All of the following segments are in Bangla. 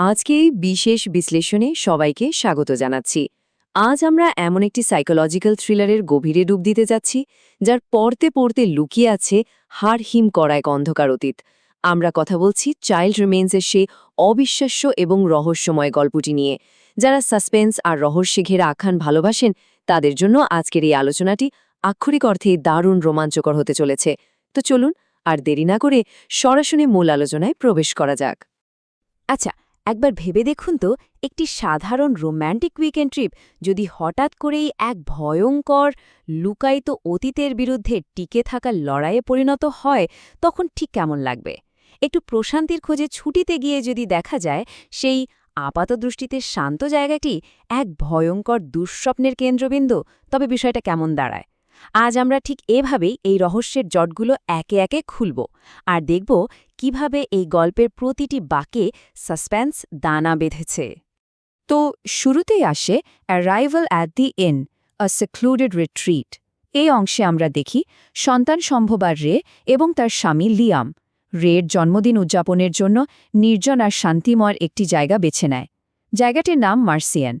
আজকে এই বিশেষ বিশ্লেষণে সবাইকে স্বাগত জানাচ্ছি। আজ আমরা এমন একটি সাইকোলজিক্যাল থ্রিলারের গভীরে ডুব দিতে যাচ্ছি, যার পড়তে পড়তে লুকিয়ে আছে হাড় হিম করা এক অন্ধকার অতীত। আমরা কথা বলছি চাইল্ড রিমেইন্সের সেই অবিশ্বাস্য এবং রহস্যময় গল্পটি নিয়ে। যারা সাসপেন্স আর রহস্যে ঘেরা আখ্যান ভালোবাসেন, তাদের জন্য আজকের এই আলোচনাটি আক্ষরিক অর্থেই দারুণ রোমাঞ্চকর হতে চলেছে। তো চলুন আর দেরি না করে সরাসরি মূল আলোচনায় প্রবেশ করা যাক। আচ্ছা, একবার ভেবে দেখুন তো, একটি সাধারণ রোম্যান্টিক উইকেন্ড ট্রিপ যদি হঠাৎ করেই এক ভয়ঙ্কর লুকায়িত অতীতের বিরুদ্ধে টিকে থাকা লড়াইয়ে পরিণত হয়, তখন ঠিক কেমন লাগবে? একটু প্রশান্তির খোঁজে ছুটিতে গিয়ে যদি দেখা যায় সেই আপাতদৃষ্টিতে শান্ত জায়গাটি এক ভয়ঙ্কর দুঃস্বপ্নের কেন্দ্রবিন্দু, তবে বিষয়টা কেমন দাঁড়ায়? আজ আমরা ঠিক এভাবেই এই রহস্যের জটগুলো একে একে খুলব আর দেখব কিভাবে এই গল্পের প্রতিটি বাঁকে সাসপেন্স দানা বেঁধেছে। তো শুরুতেই আসে arrival at the inn, a secluded retreat. এই অংশে আমরা দেখি সন্তান সম্ভবার রে এবং তার স্বামী লিয়াম রের জন্মদিন উদযাপনের জন্য নির্জন আর শান্তিময়ের একটি জায়গা বেছে নেয়। জায়গাটির নাম মার্সিয়ান।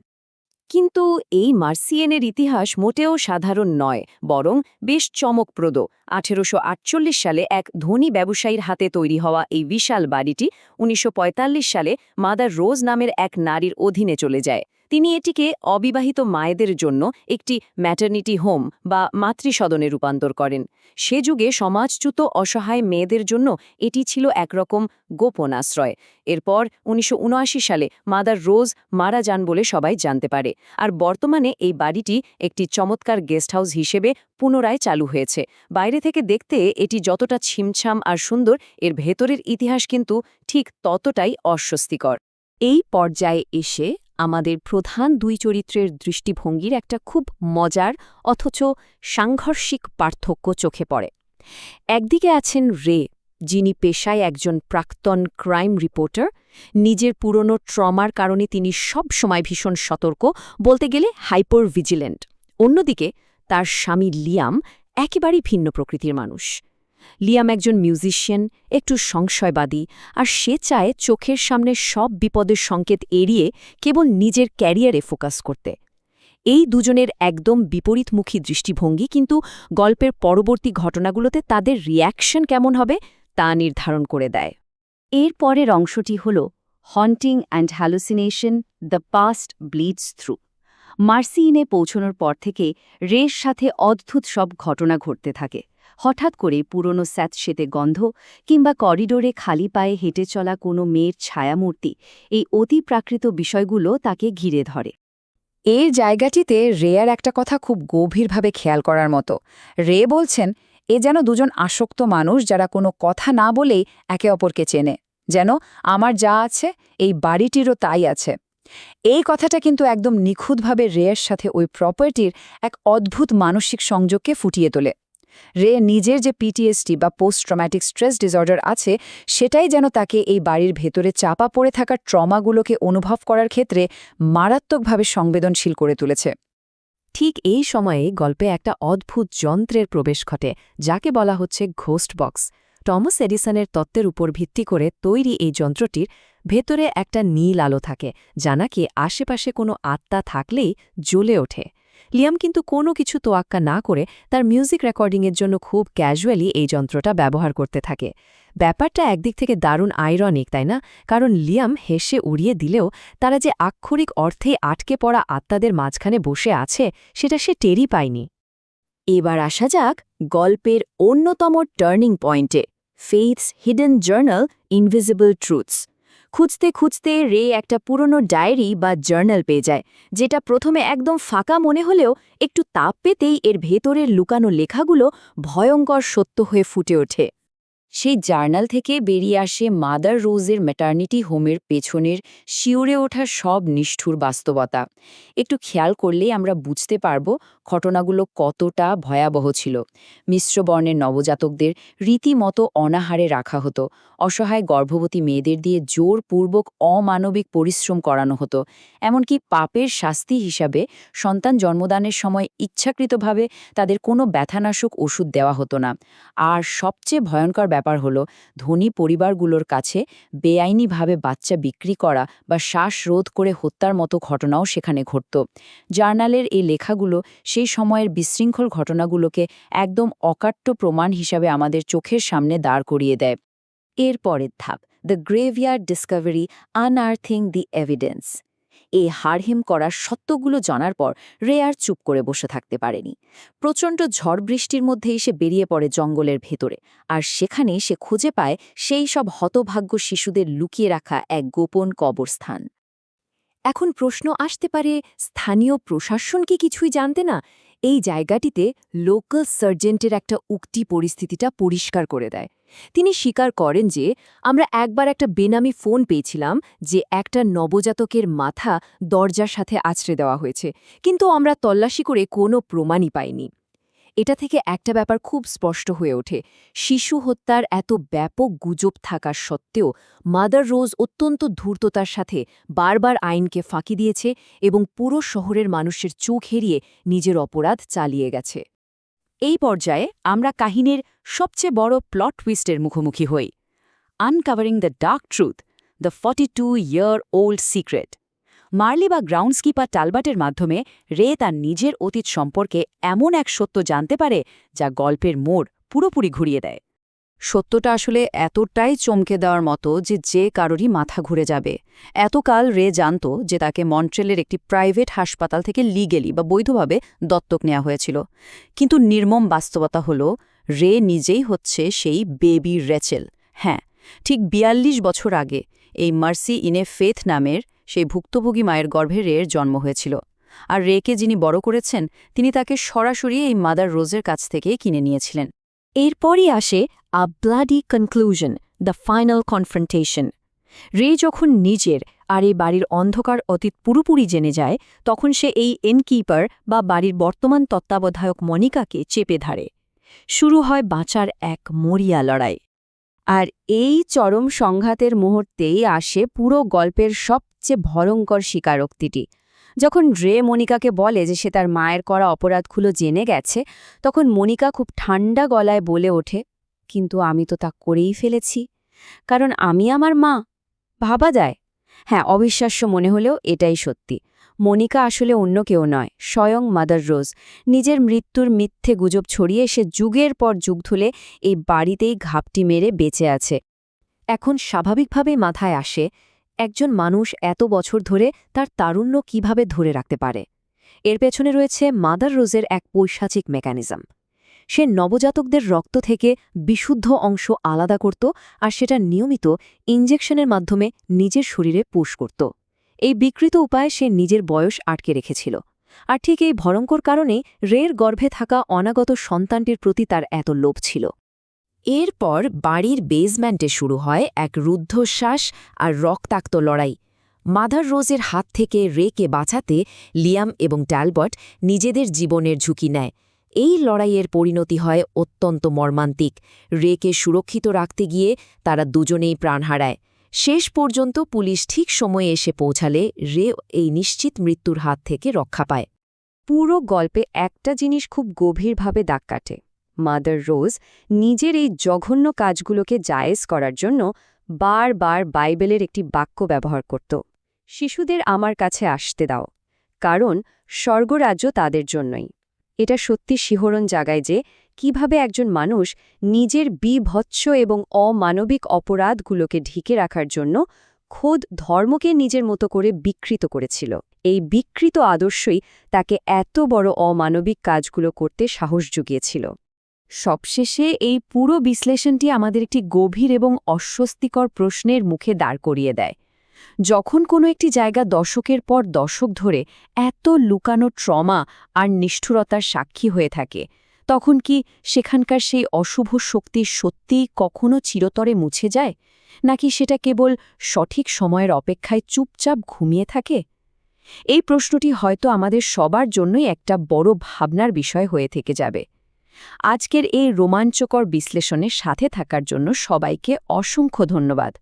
কিন্তু এই মার্সিয়েনের ইতিহাস মোটেও সাধারণ নয়, বরং বেশ চমকপ্রদ। 1848 সালে এক ধনী ব্যবসায়ীর হাতে তৈরি হওয়া এই বিশাল বাড়িটি 1945 সালে মাদার রোজ নামের এক নারীর অধীনে চলে যায়। তিনি এটিকে অবিবাহিত মায়েদের জন্য একটি ম্যাটারনিটি হোম বা মাতৃসদনে রূপান্তর করেন। সে যুগে সমাজচ্যুত অসহায় মেয়েদের জন্য এটি ছিল একরকম গোপন আশ্রয়। এরপর 1979 সালে মাদার রোজ মারা যান বলে সবাই জানতে পারে, আর বর্তমানে এই বাড়িটি একটি চমৎকার গেস্ট হাউস হিসেবে পুনরায় চালু হয়েছে। বাইরে থেকে দেখতে এটি যতটা ছিমছাম আর সুন্দর, এর ভেতরের ইতিহাস কিন্তু ঠিক ততটাই অস্বস্তিকর। এই পর্যায়ে এসে আমাদের প্রধান দুই চরিত্রের দৃষ্টিভঙ্গির একটা খুব মজার অথচ সাংঘর্ষিক পার্থক্য চোখে পড়ে। একদিকে আছেন রে, যিনি পেশায় একজন প্রাক্তন ক্রাইম রিপোর্টার। নিজের পুরনো ট্রমার কারণে তিনি সব সময় ভীষণ সতর্ক, বলতে গেলে হাইপার ভিজিল্যান্ট। অন্যদিকে তার স্বামী লিয়াম একেবারেই ভিন্ন প্রকৃতির মানুষ। লিয়াম একজন মিউজিশিয়ান, একটু সংশয়বাদী, আর সে চায় চোখের সামনে সব বিপদের সংকেত এড়িয়ে কেবল নিজের ক্যারিয়ারে ফোকাস করতে। এই দুজনের একদম বিপরীতমুখী দৃষ্টিভঙ্গি কিন্তু গল্পের পরবর্তী ঘটনাগুলোতে তাদের রিয়াকশন কেমন হবে তা নির্ধারণ করে দেয়। এর পরের অংশটি হল haunting and hallucination, the past bleeds through. মার্সিইনে পৌঁছানোর পর থেকে রের সাথে অদ্ভুত সব ঘটনা ঘটতে থাকে। হঠাৎ করে পুরনো স্যাঁতসেঁতে গন্ধ কিংবা করিডোরে খালি পায়ে হেঁটে চলা কোনো মেয়ের ছায়ামূর্তি, এই অতিপ্রাকৃত বিষয়গুলো তাকে ঘিরে ধরে। এই জায়গাটিতে রেয়ার একটা কথা খুব গভীরভাবে খেয়াল করার মতো। রে বলছেন, এ যেন দুজন আসক্ত মানুষ যারা কোনো কথা না বলেই একে অপরকে চেনে, যেন আমার যা আছে এই বাড়িটিরও তাই আছে। এই কথাটা কিন্তু একদম নিখুঁতভাবে রেয়ের সাথে ওই প্রপার্টির এক অদ্ভুত মানসিক সংযোগকে ফুটিয়ে তোলে। রে নিজের যে পিটিএসডি বা পোস্ট ট্রমাটিক স্ট্রেস ডিসঅর্ডার আছে, সেটাই যেন তাকে এই বাড়ির ভেতরে চাপা পড়ে থাকা ট্রমাগুলোকে অনুভব করার ক্ষেত্রে মারাত্মকভাবে সংবেদনশীল করে তুলেছে। ঠিক এই সময়ে গল্পে একটা অদ্ভুত যন্ত্রের প্রবেশ ঘটে, যাকে বলা হচ্ছে ঘোস্ট বক্স। টমাস এডিসনের তত্ত্বের উপর ভিত্তি করে তৈরি এই যন্ত্রটির ভেতরে একটা নীল আলো থাকে, যা নাকি আশেপাশে কোনো আত্মা থাকলেই জ্বলে ওঠে। লিয়াম কিন্তু কোনো কিছু তোয়াক্কা না করে তার মিউজিক রেকর্ডিংয়ের জন্য খুব ক্যাজুয়ালি এই যন্ত্রটা ব্যবহার করতে থাকে। ব্যাপারটা একদিক থেকে দারুণ আইরনিক, তাই না? কারণ লিয়াম হেসে উড়িয়ে দিলেও তারা যে আক্ষরিক অর্থেই আটকে পড়া আত্মাদের মাঝখানে বসে আছে, সেটা সে টেরই পায়নি। এবার আসা যাক গল্পের অন্যতম টার্নিং পয়েন্টে, faiths hidden journal, invisible truths. খুঁজতে খুঁজতে রে একটা পুরনো ডায়েরি বা জার্নাল পেয়ে যায়, যেটা প্রথমে একদম ফাঁকা মনে হলেও একটু তাপ পেতেই এর ভেতরের লুকানো লেখাগুলো ভয়ঙ্কর সত্য হয়ে ফুটে ওঠে। সেই জার্নাল থেকে বেরিয়ে আসে মাদার রোজের ম্যাটারনিটি হোমের পেছনের শিউরে ওঠা সব নিষ্ঠুর বাস্তবতা। একটু খেয়াল করলেই আমরা বুঝতে পারব ঘটনাগুলো কতটা ভয়াবহ ছিল। মিশ্র বর্ণের নবজাতকদের রীতিমতো অনাহারে রাখা হতো, অসহায় গর্ভবতী মেয়েদের দিয়ে জোরপূর্বক অমানবিক পরিশ্রম করানো হতো, এমনকি পাপের শাস্তি হিসাবে সন্তান জন্মদানের সময় ইচ্ছাকৃতভাবে তাদের কোনো ব্যথানাশক ওষুধ দেওয়া হতো না। আর সবচেয়ে ভয়ঙ্কর ব্যাপার হলো ধনী পরিবারগুলোর কাছে বেআইনিভাবে বাচ্চা বিক্রি করা বা শ্বাসরোধ করে হত্যার মতো ঘটনাও সেখানে ঘটত। জার্নালের এই লেখাগুলো সেই সময়ের বিশৃঙ্খল ঘটনাগুলোকে একদম অকাট্য প্রমাণ হিসাবে আমাদের চোখের সামনে দাঁড় করিয়ে দেয়। এর পরের ধাপ, দ্য গ্রেভইয়ার্ড ডিসকভারি, আনআর্থিং দি এভিডেন্স। এই হাড়হিম করার সত্যগুলো জানার পর রে আর চুপ করে বসে থাকতে পারেনি। প্রচণ্ড ঝড় বৃষ্টির মধ্যেই সে বেরিয়ে পড়ে জঙ্গলের ভেতরে, আর সেখানে সে খুঁজে পায় সেই সব হতভাগ্য শিশুদের লুকিয়ে রাখা এক গোপন কবরস্থান। এখন প্রশ্ন আসতে পারে, স্থানীয় প্রশাসন কি কিছুই জানতে না? এই জায়গাটিতে লোকাল সার্জেন্টের একটা উক্তি পরিস্থিতিটা পরিষ্কার করে দেয়। তিনি স্বীকার করেন যে, আমরা একবার একটা বেনামি ফোন পেয়েছিলাম যে একটা নবজাতকের মাথা দরজার সাথে আছড়ে দেওয়া হয়েছে, কিন্তু আমরা তল্লাশি করে কোনো প্রমাণই পাইনি। এটা থেকে একটা ব্যাপার খুব স্পষ্ট হয়ে ওঠে, শিশু হত্যার এত ব্যাপক গুজব থাকার সত্ত্বেও মাদার রোজ অত্যন্ত ধূর্ততার সাথে বারবার আইনকে ফাঁকি দিয়েছে এবং পুরো শহরের মানুষের চোখ হেরিয়ে নিজের অপরাধ চালিয়ে গেছে। এই পর্যায়ে আমরা কাহিনীর সবচেয়ে বড় প্লট টুইস্টের মুখোমুখি হই। Uncovering the dark truth, the 42-year-old secret. Marley বা গ্রাউন্ডসকিপার টালবাটের মাধ্যমে রে তার নিজের অতীত সম্পর্কে এমন এক সত্য জানতে পারে যা গল্পের মোড় পুরোপুরি ঘুরিয়ে দেয়। সত্যটা আসলে এতটাই চমকে দেওয়ার মতো যে যে কারোরই মাথা ঘুরে যাবে। এতকাল রে জানত যে তাকে মন্ট্রেলের একটি প্রাইভেট হাসপাতাল থেকে লিগেলি বা বৈধভাবে দত্তক নেওয়া হয়েছিল, কিন্তু নির্মম বাস্তবতা হল রে নিজেই হচ্ছে সেই বেবি রেচেল। হ্যাঁ, ঠিক 42 বছর আগে এই মার্সি ইনে ফেথ নামের সেই ভুক্তভোগী মায়ের গর্ভে রের জন্ম হয়েছিল, আর রেকে যিনি বড় করেছেন তিনি তাকে সরাসরি এই মাদার রোজের কাছ থেকে কিনে নিয়েছিলেন। এরপরই আসে আ bloody conclusion, the final confrontation. রে যখন নিজের আর এই বাড়ির অন্ধকার অতীত পুরোপুরি জেনে যায়, তখন সে এই এনকিপার বা বাড়ির বর্তমান তত্ত্বাবধায়ক মনিকাকে চেপে ধরে। শুরু হয় বাঁচার এক মরিয়া লড়াই। আর এই চরম সংঘাতের মুহূর্তেই আসে পুরো গল্পের সবচেয়ে ভয়ঙ্কর স্বীকারোক্তিটি। যখন রে মনিকাকে বলে যে সে তার মায়ের করা অপরাধগুলো জেনে গেছে, তখন মনিকা খুব ঠান্ডা গলায় বলে ওঠে, কিন্তু আমি তো তা করেই ফেলেছি, কারণ আমি আমার মা। ভাবা যায়? হ্যাঁ, অবিশ্বাস্য মনে হলেও এটাই সত্যি। মনিকা আসলে অন্য কেউ নয়, স্বয়ং মাদার রোজ। নিজের মৃত্যুর মিথ্যে গুজব ছড়িয়ে সে যুগের পর যুগ ধরে এই বাড়িতেই ঘাপটি মেরে বেঁচে আছে। এখন স্বাভাবিকভাবেই মাথায় আসে, একজন মানুষ এত বছর ধরে তার তারুণ্য কিভাবে ধরে রাখতে পারে। এর পেছনে রয়েছে মাদার রোজের এক পৈশাচিক মেকানিজম। সে নবজাতকদের রক্ত থেকে বিশুদ্ধ অংশ আলাদা করত আর সেটা নিয়মিত ইনজেকশনের মাধ্যমে নিজের শরীরে পুশ করত। এই বিকৃত উপায়ে সে নিজের বয়স আটকে রেখেছিল। আর ঠিক এই ভয়ঙ্কর কারণেই রের গর্ভে থাকা অনাগত সন্তানটির প্রতি তার এত লোভ ছিল। এরপর বাড়ির বেসমেন্টে শুরু হয় এক রুদ্ধশ্বাস আর রক্তাক্ত লড়াই। মাদার রোজের হাত থেকে রেকে বাঁচাতে লিয়াম এবং ট্যালবট নিজেদের জীবনের ঝুঁকি নেয়। এই লড়াইয়ের পরিণতি হয় অত্যন্ত মর্মান্তিক। রেকে সুরক্ষিত রাখতে গিয়ে তারা দুজনেই প্রাণ হারায়। শেষ পর্যন্ত পুলিশ ঠিক সময়ে এসে পৌঁছালে রে এই নিশ্চিত মৃত্যুর হাত থেকে রক্ষা পায়। পুরো গল্পে একটা জিনিস খুব গভীরভাবে দাগ কাটে। মাদার রোজ নিজের এই জঘন্য কাজগুলোকে জায়েজ করার জন্য বারবার বাইবেলের একটি বাক্য ব্যবহার করত, শিশুদের আমার কাছে আসতে দাও, কারণ স্বর্গরাজ্য তাদের জন্যই। এটা সত্যি শিহরণ জাগায় যে কিভাবে একজন মানুষ নিজের বিভৎস এবং অমানবিক অপরাধগুলোকে ঢেকে রাখার জন্য খোদ ধর্মকে নিজের মতো করে বিকৃত করেছিল। এই বিকৃত আদর্শই তাকে এত বড় অমানবিক কাজগুলো করতে সাহস জুগিয়েছিল। সবশেষে এই পুরো বিশ্লেষণটি আমাদের একটি গভীর এবং অস্বস্তিকর প্রশ্নের মুখে দাঁড় করিয়ে দেয়। যখন কোনো একটি জায়গা দশকের পর দশক ধরে এত লুকানো ট্রমা আর নিষ্ঠুরতার সাক্ষী হয়ে থাকে, তখন কি সেখানকার সেই অশুভ শক্তি সত্যিই কখনো চিরতরে মুছে যায়, নাকি সেটা কেবল সঠিক সময়ের অপেক্ষায় চুপচাপ ঘুমিয়ে থাকে? এই প্রশ্নটি হয়তো আমাদের সবার জন্যই একটা বড় ভাবনার বিষয় হয়ে থেকে যাবে। আজকের এই রোমাঞ্চকর বিশ্লেষণের সাথে থাকার জন্য সবাইকে অসংখ্য ধন্যবাদ।